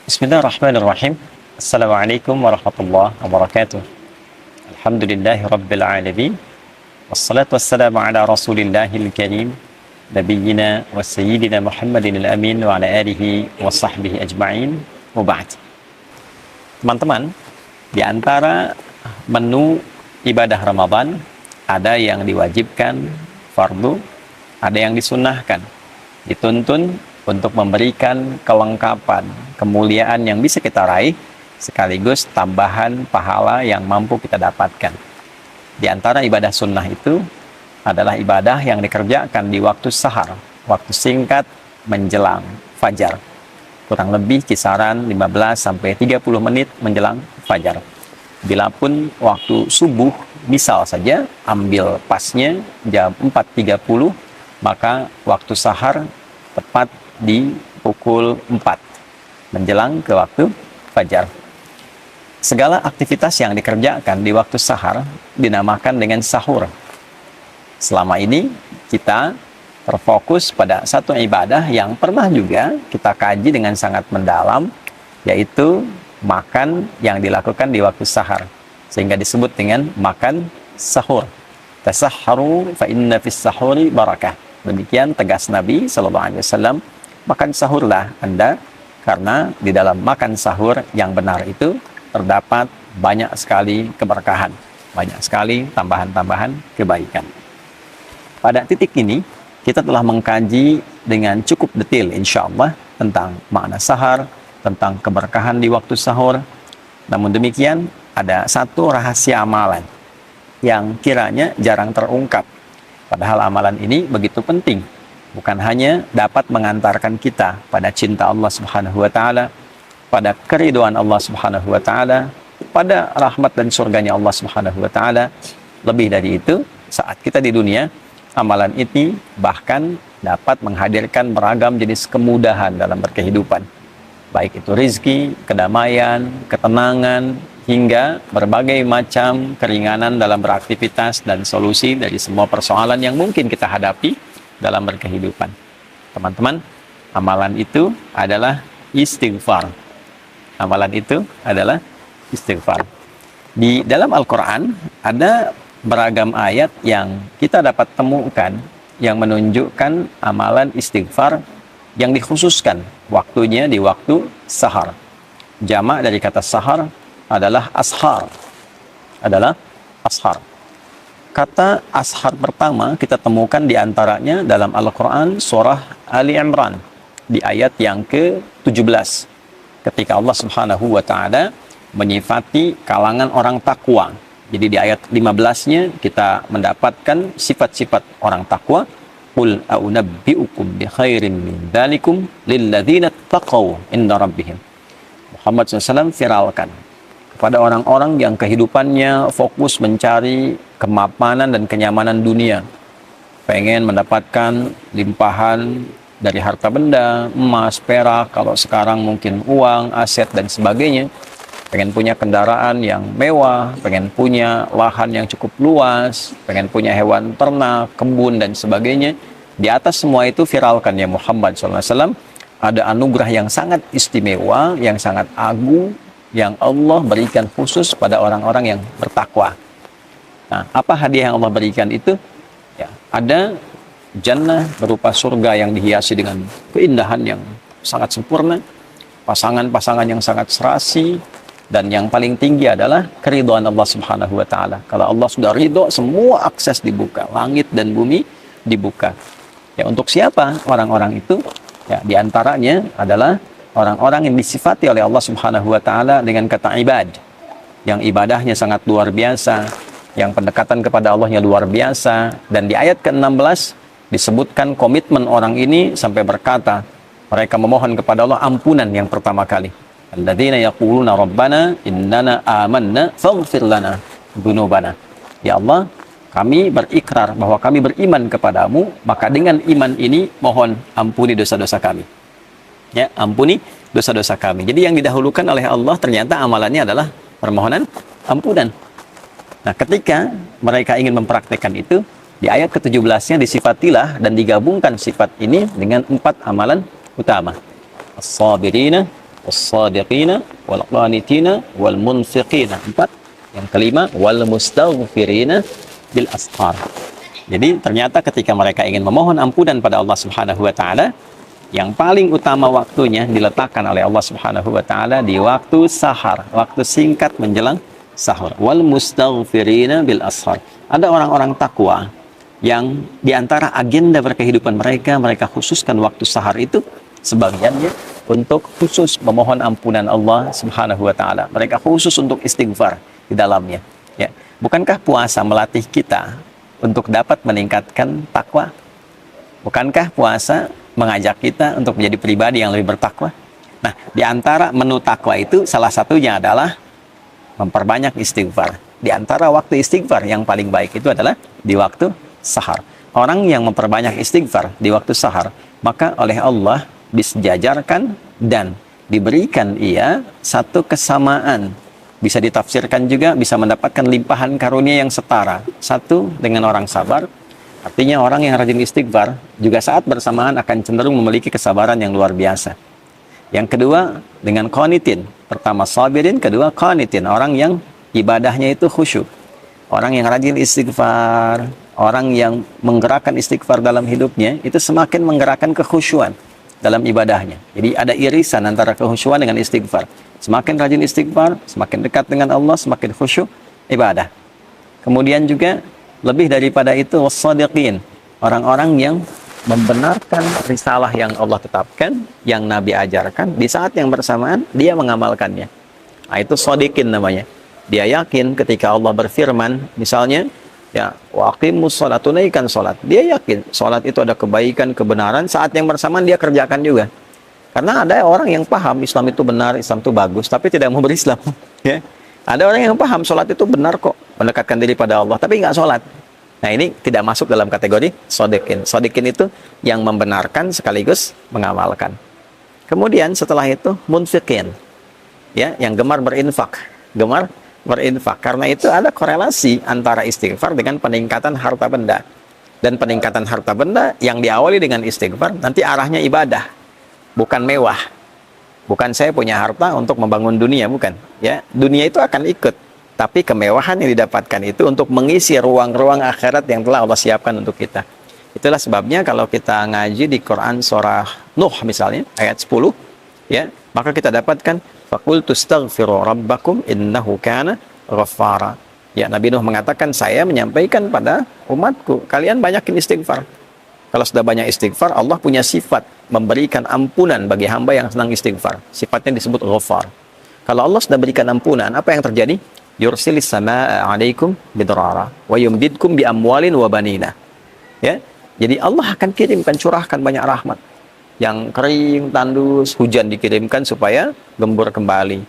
Bismillahirrahmanirrahim. Assalamualaikum warahmatullahi wabarakatuh. Alhamdulillahi rabbil alamin. Wassalatu wassalamu ala rasulillahil karim. Nabiyyina wa sayyidina Muhammadin al-amin wa ala alihi wa sahbihi ajma'in. Wa ba'd. Teman-teman, di antara menu ibadah Ramadan ada yang diwajibkan fardu, ada yang disunnahkan, dituntun untuk memberikan kelengkapan, kemuliaan yang bisa kita raih, sekaligus tambahan pahala yang mampu kita dapatkan. Di antara ibadah sunnah itu adalah ibadah yang dikerjakan di waktu sahar, waktu singkat menjelang fajar. Kurang lebih kisaran 15-30 menit menjelang fajar. Bilapun waktu subuh, misal saja ambil pasnya jam 4.30, maka waktu sahar tepat di pukul 4 menjelang ke waktu fajar. Segala aktivitas yang dikerjakan di waktu sahar dinamakan dengan sahur. Selama ini kita terfokus pada satu ibadah yang pernah juga kita kaji dengan sangat mendalam, yaitu makan yang dilakukan di waktu sahar, sehingga disebut dengan makan sahur. Tasahharu fa inna fis sahuri barakah. Demikian tegas Nabi SAW. Makan sahurlah Anda, karena di dalam makan sahur yang benar itu terdapat banyak sekali keberkahan, banyak sekali tambahan-tambahan kebaikan. Pada titik ini, kita telah mengkaji dengan cukup detail insya Allah tentang makna sahar, tentang keberkahan di waktu sahur. Namun demikian, ada satu rahasia amalan yang kiranya jarang terungkap. Padahal amalan ini begitu penting. Bukan hanya dapat mengantarkan kita pada cinta Allah Subhanahu wa Ta'ala, pada keridhaan Allah Subhanahu wa Ta'ala, pada rahmat dan surganya Allah Subhanahu wa Ta'ala. Lebih dari itu, saat kita di dunia, amalan ini bahkan dapat menghadirkan beragam jenis kemudahan dalam berkehidupan. Baik itu rizki, kedamaian, ketenangan, hingga berbagai macam keringanan dalam beraktivitas dan solusi dari semua persoalan yang mungkin kita hadapi dalam berkehidupan. Teman-teman, amalan itu adalah istighfar. Amalan itu adalah istighfar. Di dalam Al-Quran ada beragam ayat yang kita dapat temukan yang menunjukkan amalan istighfar yang dikhususkan waktunya di waktu sahar. Jamak dari kata sahar adalah ashar. Adalah ashar. Kata ashar pertama kita temukan diantaranya dalam Al-Quran surah Ali Imran di ayat yang ke-17, ketika Allah Subhanahu wa Ta'ala menyifati kalangan orang takwa. Jadi di ayat 15-nya kita mendapatkan sifat-sifat orang takwa. Qul a'unabbi'ukum bi khairin min dzalikum lilladzina taqaw inda rabbihim. Muhammad SAW viralkan kepada orang-orang yang kehidupannya fokus mencari kemapanan dan kenyamanan dunia, pengen mendapatkan limpahan dari harta benda, emas, perak, kalau sekarang mungkin uang, aset dan sebagainya, pengen punya kendaraan yang mewah, pengen punya lahan yang cukup luas, pengen punya hewan ternak, kebun dan sebagainya. Di atas semua itu viralkan ya Muhammad SAW, ada anugerah yang sangat istimewa, yang sangat agung, yang Allah berikan khusus pada orang-orang yang bertakwa. Nah, apa hadiah yang Allah berikan itu? Ya, ada jannah berupa surga yang dihiasi dengan keindahan yang sangat sempurna, pasangan-pasangan yang sangat serasi, dan yang paling tinggi adalah keridhaan Allah Subhanahu wa Ta'ala. Kalau Allah sudah ridho, semua akses dibuka, langit dan bumi dibuka. Ya, untuk siapa orang-orang itu? Ya, diantaranya adalah orang-orang yang disifati oleh Allah Subhanahu wa Ta'ala dengan kata ibad, yang ibadahnya sangat luar biasa, yang pendekatan kepada Allahnya luar biasa. Dan di ayat ke-16 disebutkan komitmen orang ini sampai berkata, mereka memohon kepada Allah ampunan yang pertama kali. Alladzina yaquluna rabbana innana amanna faghfir lana dzunubana. Ya Allah, kami berikrar bahwa kami beriman kepadamu, maka dengan iman ini mohon ampuni dosa-dosa kami. Ya, ampuni dosa-dosa kami. Jadi yang didahulukan oleh Allah ternyata amalannya adalah permohonan ampunan. Nah, ketika mereka ingin mempraktekkan itu, di ayat ke-17-nya disifatilah dan digabungkan sifat ini dengan 4 amalan utama. As-sabirina was-shadiqina, wal-qanitina, wal-munfiqina. 4. Yang kelima, wal-mustaghfirina bil ashar. Jadi ternyata ketika mereka ingin memohon ampunan pada Allah Subhanahu wa taala, yang paling utama waktunya diletakkan oleh Allah Subhanahu wa taala di waktu sahar, waktu singkat menjelang sahur. Wal mustaghfirina bil ashar. Ada orang-orang takwa yang diantara agenda berkehidupan mereka, mereka khususkan waktu sahar itu sebagiannya untuk khusus memohon ampunan Allah Subhanahu wa taala. Mereka khusus untuk istighfar di dalamnya. Ya, bukankah puasa melatih kita untuk dapat meningkatkan takwa? Bukankah puasa mengajak kita untuk menjadi pribadi yang lebih bertakwa? Nah, di antara menu takwa itu salah satunya adalah memperbanyak istighfar. Di antara waktu istighfar yang paling baik itu adalah di waktu sahar. Orang yang memperbanyak istighfar di waktu sahar, maka oleh Allah disejajarkan dan diberikan ia satu kesamaan. Bisa ditafsirkan juga, bisa mendapatkan limpahan karunia yang setara. Satu, dengan orang sabar. Artinya orang yang rajin istighfar juga saat bersamaan akan cenderung memiliki kesabaran yang luar biasa. Yang kedua, dengan qanitin. Pertama sabirin, kedua qanitin. Orang yang ibadahnya itu khusyuk. Orang yang rajin istighfar, orang yang menggerakkan istighfar dalam hidupnya, itu semakin menggerakkan kekhusyuan dalam ibadahnya. Jadi ada irisan antara kekhusyuan dengan istighfar. Semakin rajin istighfar, semakin dekat dengan Allah, semakin khusyuk ibadah. Kemudian juga lebih daripada itu, was-shadiqin, orang-orang yang membenarkan risalah yang Allah tetapkan, yang Nabi ajarkan, di saat yang bersamaan dia mengamalkannya. Nah, itu shadiqin namanya. Dia yakin ketika Allah berfirman, misalnya, ya, waqimus sholat, tunaikan sholat. Dia yakin sholat itu ada kebaikan, kebenaran, saat yang bersamaan dia kerjakan juga. Karena ada orang yang paham Islam itu benar, Islam itu bagus, tapi tidak mau berislam. Ya. Ada orang yang paham sholat itu benar kok, mendekatkan diri pada Allah, tapi nggak sholat. Nah, ini tidak masuk dalam kategori shadiqin. Shadiqin itu yang membenarkan sekaligus mengamalkan. Kemudian setelah itu munfiqin, ya, yang gemar berinfak, gemar berinfak. Karena itu ada korelasi antara istighfar dengan peningkatan harta benda. Dan peningkatan harta benda yang diawali dengan istighfar nanti arahnya ibadah, bukan mewah. Bukan saya punya harta untuk membangun dunia, bukan. Ya, dunia itu akan ikut, tapi kemewahan yang didapatkan itu untuk mengisi ruang-ruang akhirat yang telah Allah siapkan untuk kita. Itulah sebabnya kalau kita ngaji di Quran surah Nuh misalnya ayat 10, ya, maka kita dapatkan faqultu astaghfiru rabbakum innahu kana ghaffara. Ya, Nabi Nuh mengatakan, saya menyampaikan pada umatku, kalian banyakin istighfar. Kalau sudah banyak istighfar, Allah punya sifat memberikan ampunan bagi hamba yang senang istighfar. Sifatnya disebut Ghaffar. Kalau Allah sudah berikan ampunan, apa yang terjadi? Yursilis samaa'a 'alaikum bidrara wa yumdidkum bi amwalin wa banina. Ya. Jadi Allah akan kirimkan, curahkan banyak rahmat. Yang kering, tandus, hujan dikirimkan supaya gembur kembali.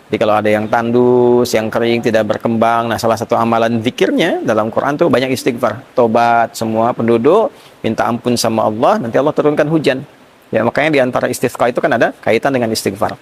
Jadi kalau ada yang tandus, yang kering, tidak berkembang, nah salah satu amalan zikirnya dalam Quran tuh banyak istighfar. Tobat semua penduduk, minta ampun sama Allah, nanti Allah turunkan hujan. Ya, makanya di antara istisqa itu kan ada kaitan dengan istighfar.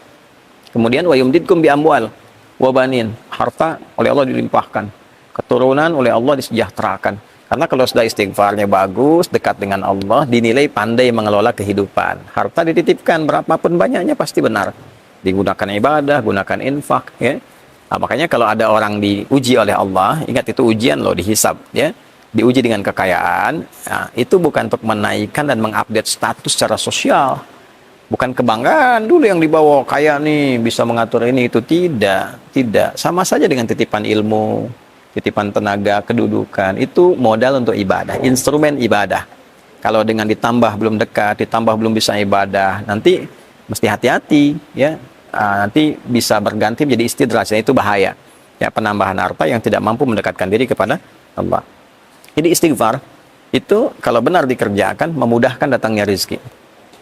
Kemudian wa yumdidkum bi amwal wa banin, harta oleh Allah dilimpahkan, keturunan oleh Allah disejahterakan. Karena kalau sudah istighfarnya bagus, dekat dengan Allah, dinilai pandai mengelola kehidupan. Harta dititipkan berapapun banyaknya pasti benar. Digunakan ibadah, gunakan infak, ya. Nah, makanya kalau ada orang diuji oleh Allah, ingat itu ujian loh, dihisab, ya. Diuji dengan kekayaan, nah, itu bukan untuk menaikkan dan mengupdate status secara sosial. Bukan kebanggaan dulu yang dibawa, kaya nih, bisa mengatur ini, itu. Tidak. Sama saja dengan titipan ilmu, titipan tenaga, kedudukan. Itu modal untuk ibadah, instrumen ibadah. Kalau dengan ditambah belum dekat, ditambah belum bisa ibadah, nanti mesti hati-hati, ya. Nanti bisa berganti menjadi istidraj, itu bahaya. Ya, penambahan harta yang tidak mampu mendekatkan diri kepada Allah. Jadi istighfar itu kalau benar dikerjakan memudahkan datangnya rezeki.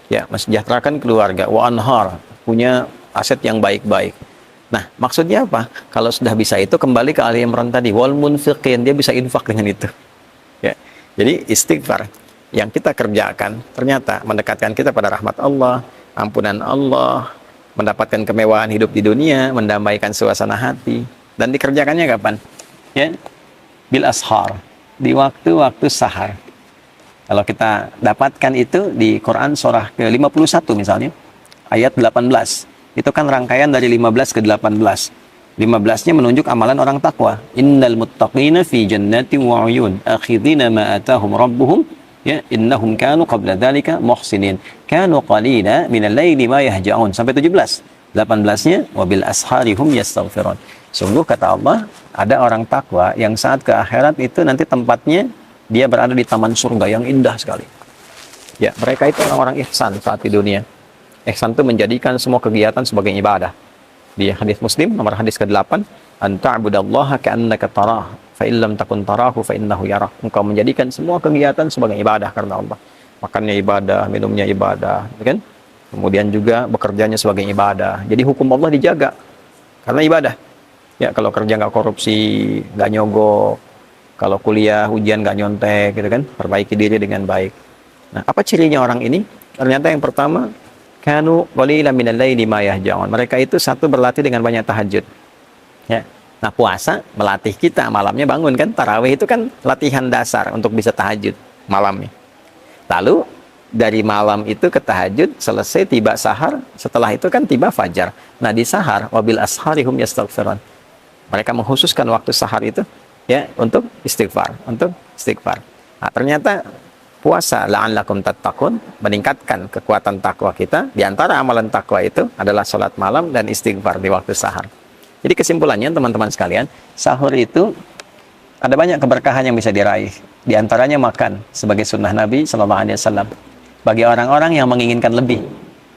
Ya, mensejahterakan keluarga, wa anhar, punya aset yang baik-baik. Nah, maksudnya apa? Kalau sudah bisa itu, kembali ke Ali Imran tadi, wal munfiqin, dia bisa infak dengan itu. Ya. Jadi istighfar yang kita kerjakan ternyata mendekatkan kita pada rahmat Allah, ampunan Allah, mendapatkan kemewahan hidup di dunia, mendamaikan suasana hati. Dan dikerjakannya kapan? Ya, bil ashar, di waktu-waktu sahar. Kalau kita dapatkan itu di Quran surah ke-51 misalnya, ayat 18. Itu kan rangkaian dari 15 ke 18. 15-nya menunjuk amalan orang takwa. Innal muttaqina fi jannatin wa uyun akhidina ma atahum rabbuhum ya innahum kanu qabla dzalika muhsinin kanu qalila minal laili ma yahja'un sampai 17. 18-nya wabil asharihum yastaghfirun. Sungguh kata Allah, ada orang takwa yang saat ke akhirat itu nanti tempatnya dia berada di taman surga yang indah sekali. Ya, mereka itu orang-orang ihsan saat di dunia. Ihsan itu menjadikan semua kegiatan sebagai ibadah. Di hadis Muslim nomor hadis ke-8, an ta'budallaha ka'annaka tarah, fa illam takun tarahu fa innahu yarah. Engkau menjadikan semua kegiatan sebagai ibadah karena Allah. Makannya ibadah, minumnya ibadah, kan? Kemudian juga bekerjanya sebagai ibadah. Jadi hukum Allah dijaga karena ibadah. Ya, kalau kerja nggak korupsi, nggak nyogok, kalau kuliah ujian nggak nyontek, gitu kan? Perbaiki diri dengan baik. Nah, apa cirinya orang ini? Ternyata yang pertama, kanu qalilan minal laili ma yahja'un. Mereka itu satu berlatih dengan banyak tahajud. Ya. Nah, puasa melatih kita malamnya bangun kan? Tarawih itu kan latihan dasar untuk bisa tahajud malamnya. Lalu dari malam itu ke tahajud, selesai tiba sahar, setelah itu kan tiba fajar. Nah, di sahar wabil asharihum yastaghfirun. Mereka mengkhususkan waktu sahar itu ya untuk istighfar, Nah, ternyata puasa la'allakum tattaqun meningkatkan kekuatan takwa kita. Di antara amalan takwa itu adalah salat malam dan istighfar di waktu sahar. Jadi kesimpulannya teman-teman sekalian, sahur itu ada banyak keberkahan yang bisa diraih. Di antaranya makan sebagai sunnah Nabi Sallallahu Alaihi Wasallam. Bagi orang-orang yang menginginkan lebih,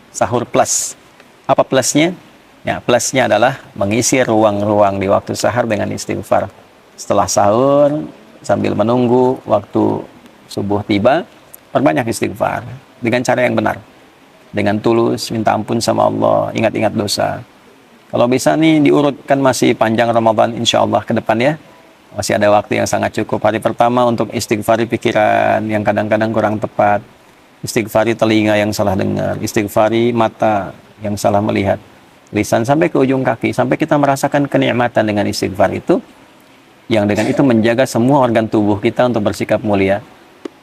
sahur plus. Apa plusnya? Ya, plusnya adalah mengisi ruang-ruang di waktu sahur dengan istighfar. Setelah sahur, sambil menunggu waktu subuh tiba, perbanyak istighfar dengan cara yang benar. Dengan tulus, minta ampun sama Allah, ingat-ingat dosa. Kalau bisa nih diurutkan masih panjang Ramadan insya Allah ke depan ya. Masih ada waktu yang sangat cukup. Hari pertama untuk istighfari pikiran yang kadang-kadang kurang tepat. Istighfari telinga yang salah dengar, istighfari mata yang salah melihat, lisan sampai ke ujung kaki, sampai kita merasakan kenikmatan dengan istighfar itu, yang dengan itu menjaga semua organ tubuh kita untuk bersikap mulia.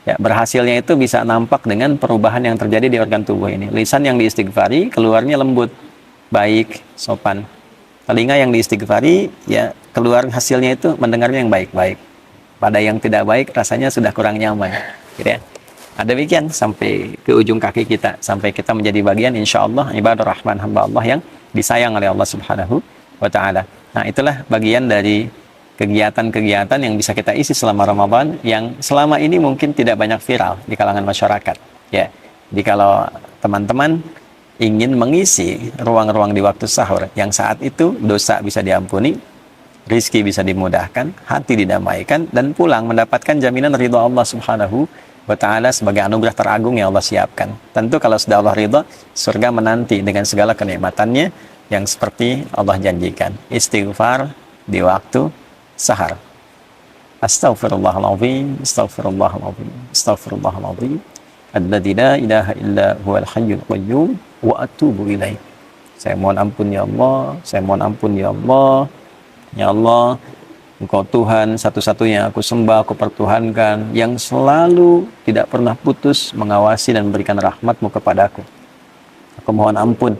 Ya, berhasilnya itu bisa nampak dengan perubahan yang terjadi di organ tubuh ini. Lisan yang diistighfari, keluarnya lembut, baik, sopan. Telinga yang diistighfari, ya keluar hasilnya itu mendengarnya yang baik-baik. Pada yang tidak baik, rasanya sudah kurang nyaman. Gitu ya. Nah, demikian sampai ke ujung kaki kita, sampai kita menjadi bagian insya Allah ibadah rahman hamba Allah yang disayang oleh Allah Subhanahu wa Ta'ala. Nah, itulah bagian dari kegiatan-kegiatan yang bisa kita isi selama Ramadan yang selama ini mungkin tidak banyak viral di kalangan masyarakat. Ya, jadi kalau teman-teman ingin mengisi ruang-ruang di waktu sahur yang saat itu dosa bisa diampuni, rizki bisa dimudahkan, hati didamaikan, dan pulang mendapatkan jaminan ridha Allah Subhanahu wa Ta'ala sebagai anugerah teragung yang Allah siapkan. Tentu kalau sudah Allah ridha, surga menanti dengan segala kenikmatannya yang seperti Allah janjikan. Istighfar di waktu sahar. Astaghfirullahaladzim, astaghfirullahaladzim, astaghfirullahaladzim, alladzi la ilaha illa huwal hayyul qayyum wa atubu ilaih. Saya mohon ampun ya Allah, saya mohon ampun ya Allah. Ya Allah, Engkau Tuhan satu-satunya aku sembah, aku pertuhankan, yang selalu tidak pernah putus mengawasi dan memberikan rahmat-Mu kepadaku. Aku mohon ampun.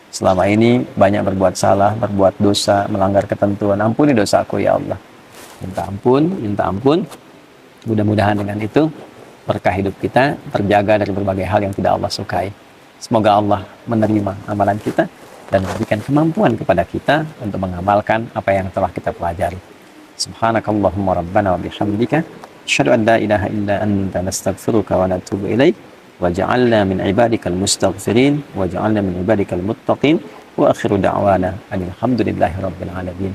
Selama ini banyak berbuat salah, berbuat dosa, melanggar ketentuan. Ampuni dosaku ya Allah. Minta ampun, minta ampun. Mudah-mudahan dengan itu berkah hidup kita terjaga dari berbagai hal yang tidak Allah sukai. Semoga Allah menerima amalan kita dan memberikan kemampuan kepada kita untuk mengamalkan apa yang telah kita pelajari. Subhanakallahumma rabbana wa bihamdika asyhadu an la ilaha illa anta nastaghfiruka wa natubu ilaik wa ja'alna min ibadikal mustaghfirin wa ja'alna min ibadikal muttaqin wa akhiru da'wana alhamdulillahi rabbil alamin.